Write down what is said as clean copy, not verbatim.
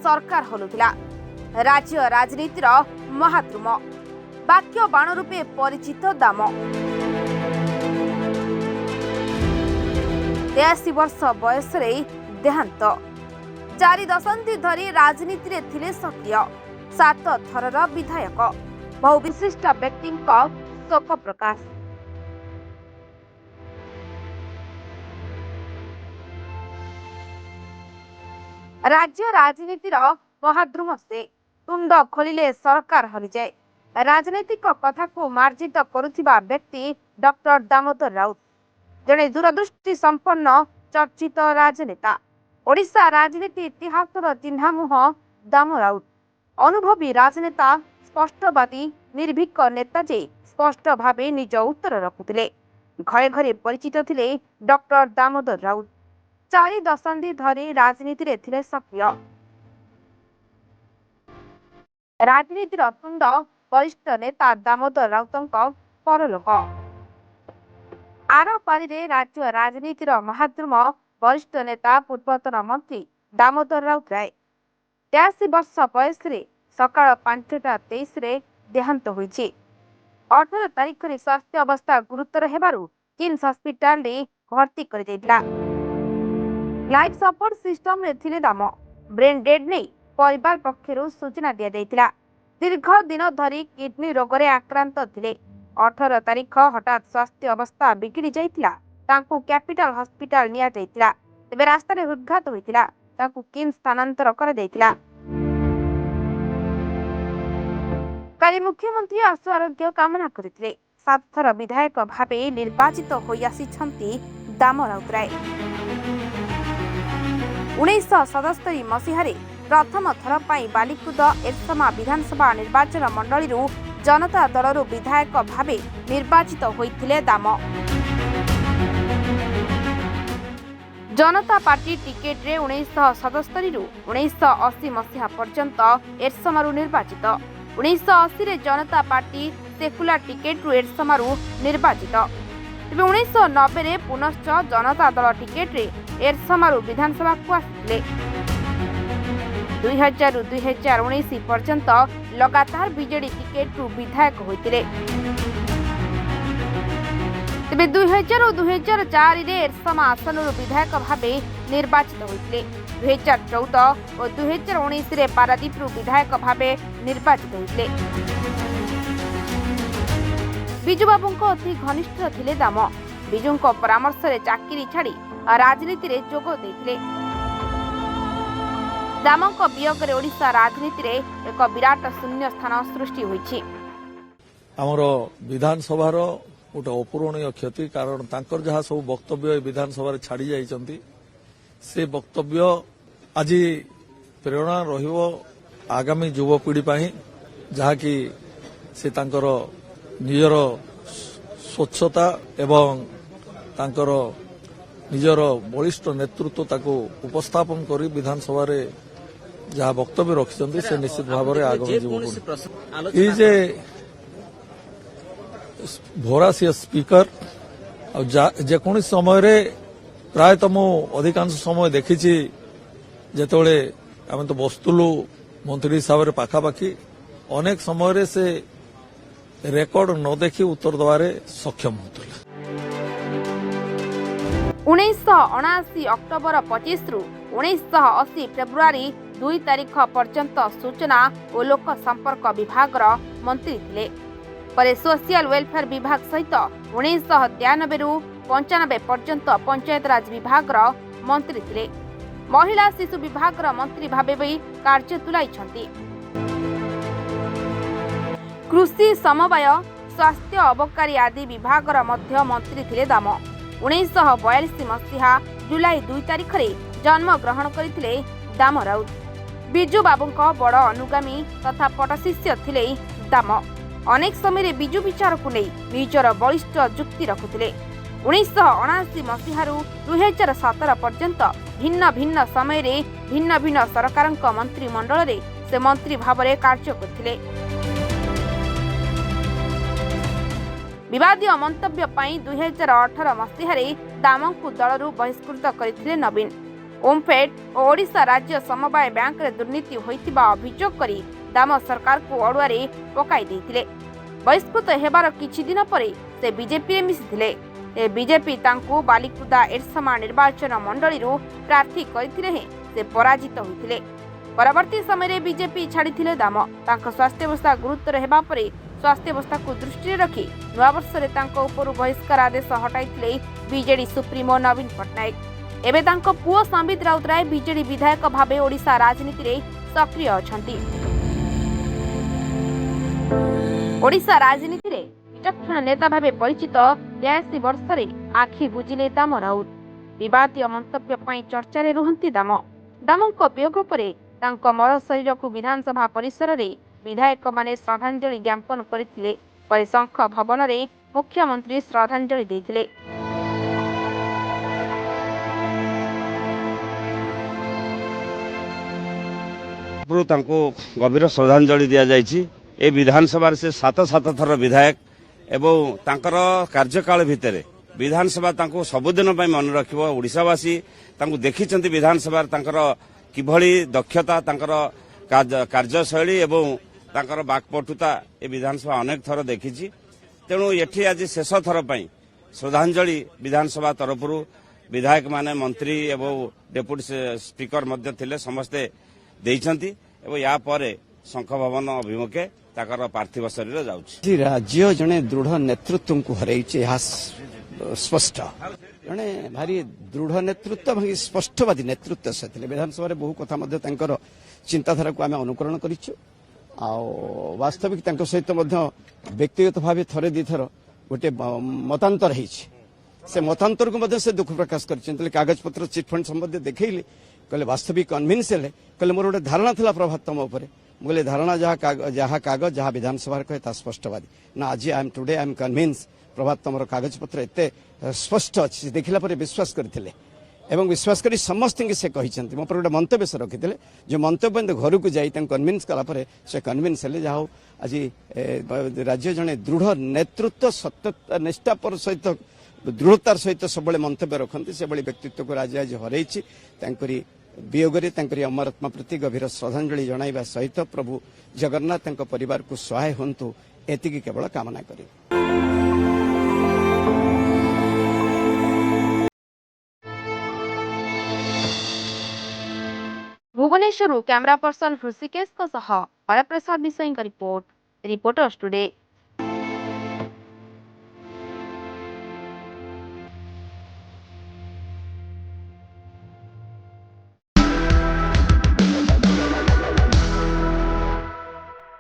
सरकार हलुथिला। राज्य राजनीतिर महाद्रुम वाक्य बाण रूपे परिचित दाम 83 वर्ष बयस देहांत। 4 दशंधि धरी राजनीति रे थिले सक्रिय 7 थरर विधायक बहु विशिष्ट व्यक्ति शोक प्रकाश। राज्य राजनीतिर महाद्रुम से तुंड खोलिले सरकार हरिजाए। राजनैतिक कथा को मार्जित करुथिबा व्यक्ति डॉक्टर दामोदर राउत जड़े दूरदृष्टि संपन्न चर्चित राजनेता। ओडिशा राजनीति इतिहासर चिन्हामुह दाम राउत अनुभवी राजनेता, स्पष्टवादी निर्भीक नेता जे स्पष्ट भावे निज उत्तर रखुथिले। घरे घरे परिचित थिले डॉक्टर दामोदर राउत। 4 दशंधि धरी राजनीति रे थिले सक्रिय। राजनीतिर तुंड वरिष्ठ नेता दामोदर राउतଙ୍କ परलोक। आर पारी राज्य राजनीतिर महाद्रुम वरिष्ठ नेता पूर्वतन मंत्री दामोदर राउत राय 83 वर्ष बयस सकाळ 5:23 देहांत होइछि। 18 तारिख रे स्वास्थ्य अवस्था गुरुतर हेबारु किम्स हॉस्पिटल रे भर्ती कर दैतिला। लाइफ सपोर्ट सिस्टम रे थिले दाम। ब्रेन डेड नै परिवार पक्षरु सूचना दिया दैतिला। दीर्घ दिन धरी किडनी रोग रे आक्रांत थिले। 18 तारिख हठात स्वास्थ्य अवस्था बिगड़ी जाइतिला। तांकु कैपिटल हॉस्पिटल निया जाइतिला। तेबे रास्ता रे हृदघात होइतिला। तांकु किम्स स्थानांतर कर दैतिला। काली मुख्यमंत्री आशु आरोग्य कामना करथिले। 7 थर विधायक भावे निर्वाचित होई आसिछंती दाम राउत राय। 1977 मसीहारे प्रथम थर पाई बालिकुद एरसमा विधानसभा निर्वाचन मंडली जनता दलर विधायक भावे निर्वाचित होइथिले दाम। जनता पार्टी टिकेट रे 1977 रु 1980 मसीहा पर्यंत एरसमारू निर्वाचित। 1980 रे जनता पार्टी सेकुलर टिकेट रु एरसमारू निर्वाचित। तेबे 1990 रे पुनश्च जनता दल टिकेट रे एरसमारू विधानसभा को आसिले। 2000 रु 2019 पर्यंत लगातार बीजेडी टिकेट रु विधायक होइतिले। तेबे 2000 और 2004 रे एरसमा आसनरु विधायक भावे निर्वाचित होइतिले। 2014 और 2019 रे पारादीप रु विधायक भावे निर्वाचित होइतिले। बिजू बाबूंको अति घनिष्ठ थिले दाम। बिजूंको परामर्श रे चाकरी छाड़ी राजनीति रे जोग दैथिले। दामଙ୍କ वियोगरे ओडिशा राजनीति रे एक विराट शून्य स्थान सृष्टि होइछि। हमर विधानसभा रो गोटे अपूरणीय क्षति कारण तांकर जहाँ सब वक्तव्य विधानसभा छाड़ी जाइछंती से वक्तव्य आज प्रेरणा रहिबो आगामी युवपीढ़ी पाई जहाँ कि से तांकर निजर स्वच्छता एवं तांकर निजर बलिष्ठ नेतृत्व ताको उपस्थापन करी विधानसभा रे जहाँ वक्तव्य रखिछंती से निश्चित भाव में आगामी युवपीढ़ी ये जे भोरासिया स्पीकर जेकोसी समय रे प्रायतः मु अधिकांश समय देखी जेतोले आम तो बस्तुलु मंत्री हिसाब से पाखापाखि अनेक समय रे से रेकर्ड न देखी उत्तर दबारे सक्षम होता। 1979 अक्टोबर 25 रु 1980 फेब्रुआरी 2 तारिख पर्यंत सूचना और लोक संपर्क विभाग मंत्री थिले। परे सोशल वेलफेयर विभाग सहित 1993 रु 95 पर्यंत पंचायत राज विभाग मंत्री थिले। महिला शिशु विभाग मंत्री भावे भी कार्य तुलाइछंती। कृषि समवाय स्वास्थ्य अबकारी आदि विभाग मध्य मंत्री थिले दाम। 1942 मसीहा जुलाई 2 तारिख रे जन्म ग्रहण करथिले दाम राउत। बिजू बाबूंको बड़ अनुगामी तथा पटशिष्य थिले दाम। अनेक समय बिजू विचार को नहीं निजर बलिष्ठ जुक्ति रखुथिले। 1979 मसीहारू 2017 पर्यंत भिन्न भिन्न समय रे भिन्न भिन्न सरकारक मंत्रिमंडल रे से मंत्री भाव में कार्य करथिले। विवादीय मंतव्य पाई 2018 मसीह दामंकु दलरू बहिष्कृत करथिले नवीन। ओमफेड और ओडिशा राज्य समवाय बैंक रे दुर्नीति होइतिबा अभियोग करी दाम सरकार को अड़ुआरे पकाई देइथिले। बहिष्कृत हेबार किछि दिन परे से बीजेपी रे मिसिथिले। ए बीजेपी तांकु बालिकुदा एरसमा निर्वाचन मंडली प्रार्थी करथिले हे से पराजित होइथिले। परवर्ती समय बीजेपी छाड़िथिले दाम। तांको स्वास्थ्य अवस्था गुरुतर हेबा परे स्वास्थ्य अवस्था को दृष्टि रखी नवा वर्ष रे तांको उपरु बहिष्कार आदेश हटाइथिले बीजेडी सुप्रीमो नवीन पट्टनायक। एबे तांको पुओ संबित राउतराय बीजेडी विधायक भाबे ओडिशा राजनीति रे सक्रिय अछंती। ओडिशा राजनीति रे विचक्षण नेता भाबे परिचित 82 वर्ष रे आखि बुझिले दाम राउत। विवादीय मंतव्य पई चर्चा रे रुहंती दाम। दामको वियोग परे तांको मर शरीर को विधानसभा परिसर रे विधायक माने श्रद्धांजलि ज्ञापन करथिले। परे शंख भवन रे मुख्यमंत्री श्रद्धांजलि देथिले। गभीर श्रद्धांजलि दि जाइछि। ए विधानसभा से 7 थर विधायक एवं तांकर कार्यकाल भितर विधानसभा तांको सबुदिन पई मन रखिबो। ओडिशावासी तांको देखिचंती विधानसभा तांकर किभଳି दक्षता तांकर कार्यशैली एवं तांकर बाकपटुता ए विधानसभा अनेक थर देखिछि। तेणु एठी आज शेष थर पई श्रद्धांजलि विधानसभा तरफरु विधायक माने मंत्री एवं डेप्यूटी स्पीकर मध्य थिले समस्ते देइचंती एवं या परे शंख भवन अभिमुखे ताकर पार्थिव शरीर जाउछि। राज्य जने दृढ़ नेतृत्व को हरैछि स्पष्ट जने भारी दृढ़ नेतृत्व भाई स्पष्टवादी नेतृत्व से विधानसभा बहु कथा चिंताधारा को आम अनुकरण करिछु। वास्तविक सहित व्यक्तिगत भाव थरे दी थर गोटे मतांतर से मतांतर को से दुख प्रकाश कर कागज पत्र चिटफंड संबंधी देखली कहले वास्तविक कन्विन्स हेले कहले मोर गोटे धारणा था प्रभात तुम उपर मुझे धारणा जहाँ कागज जहाँ विधानसभा कहे स्पष्टवादी ना आज I am today I am convince Prabhat तुम कागज पत्र एत स्पष्ट अच्छी देखला विश्वास करते एवं विश्वास करी समस्त से कहते मो पर गोटे मंतव्य से रखी जो मंतव्य घर को जाई कन्विन्स कलापर से कन्विन्स हेले जहाँ आज राज्य जड़े दृढ़ नेतृत्व सत्य निष्ठापर सहित दृढ़तार सहित सब मंतव्य रखती से व्यक्तित्व को राज्य आज हरई वियोगरे अमरात्मा प्रति गभीर श्रद्धांजलि जणाइबा सहित प्रभु जगन्नाथ परिवार को सहाय हंतु एतिकी केवल कामना करी। भुवनेश्वर कैमरा पर्सन हृषिकेश हरप्रसाद विषय रिपोर्ट रिपोर्टर्स टुडे।